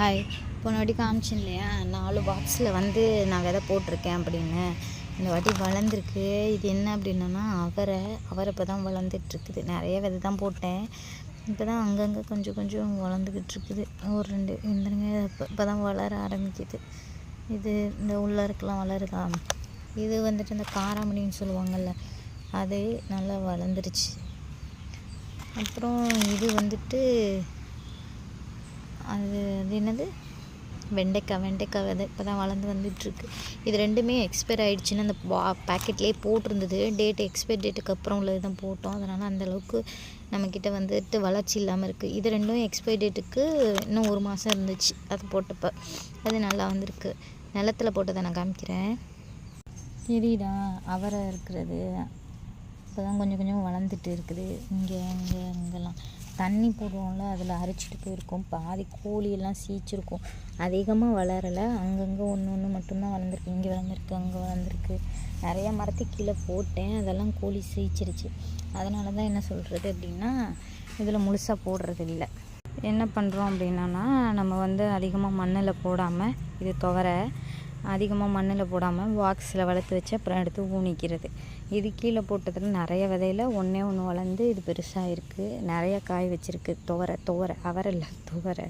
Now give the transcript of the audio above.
Hi. போன வாட்டி காமிச்சேன் இல்லையா, 4 பாக்ஸில் வந்து நான் விதை போட்டிருக்கேன் அப்படின்னு. இந்த வாட்டி வளர்ந்துருக்கு. இது என்ன அப்படின்னா அவரை இப்போ தான் வளர்ந்துட்டுருக்குது. நிறைய விதை தான் போட்டேன். இப்போ தான் அங்கங்கே கொஞ்சம் கொஞ்சம் வளர்ந்துக்கிட்டு இருக்குது. ஒரு 2 இந்தங்க இப்போ தான் வளர ஆரம்பிக்குது. இது இந்த உள்ளே இருக்கலாம் வளருதா. இது வந்துட்டு இந்த காராமணின்னு சொல்லுவாங்கள்ல, அது நல்லா வளர்ந்துருச்சு. அப்புறம் இது வந்துட்டு அது என்னது வெண்டைக்காய் விதை இப்போ தான் வளர்ந்து வந்துட்டுருக்கு. இது 2மே எக்ஸ்பயர் ஆகிடுச்சின்னு அந்த பேக்கெட்லேயே போட்டிருந்தது. எக்ஸ்பயர் டேட்டுக்கு அப்புறம் உள்ளது தான் போட்டோம். அதனால் அந்தளவுக்கு நம்மக்கிட்ட வந்துட்டு வளர்ச்சி இல்லாமல் இருக்குது. இது 2ம் எக்ஸ்பயர் டேட்டுக்கு இன்னும் 1 மாதம் இருந்துச்சு. அது போட்டப்போ அது நல்லா வந்திருக்கு. நிலத்தில் போட்டதை நான் காமிக்கிறேன். தெரியுதா, அவரை இருக்கிறது இப்போ தான் கொஞ்சம் கொஞ்சம் வளர்ந்துட்டு இருக்குது. இங்கெல்லாம் தண்ணி போடுவோம்ல, அதில் அரைச்சிட்டு போயிருக்கோம். பாதி கோழியெல்லாம் சீச்சிருக்கும். அதிகமாக வளரலை. அங்கங்கே ஒன்று மட்டும்தான் வளர்ந்துருக்கு. இங்கே வளர்ந்துருக்கு, அங்கே வளர்ந்துருக்கு. நிறையா மரத்துக்கு கீழே போட்டேன், அதெல்லாம் கோழி சீச்சிருச்சு. அதனால தான் என்ன சொல்கிறது அப்படின்னா, இதில் முழுசாக போடுறது இல்லை. என்ன பண்ணுறோம் அப்படின்னா, நம்ம வந்து அதிகமாக மண்ணில் போடாமல், இது துவரை அதிகமாக மண்ணில் போடாமல் பாக்ஸில் வளர்த்து வச்சு அப்புறம் எடுத்து ஊனிக்கிறது. இது கீழே போட்டதில் நிறைய விதையில் ஒன்று வளர்ந்து இது பெருசாக இருக்குது. நிறைய காய் வச்சுருக்கு. துவரை அவரை இல்லை துவரை.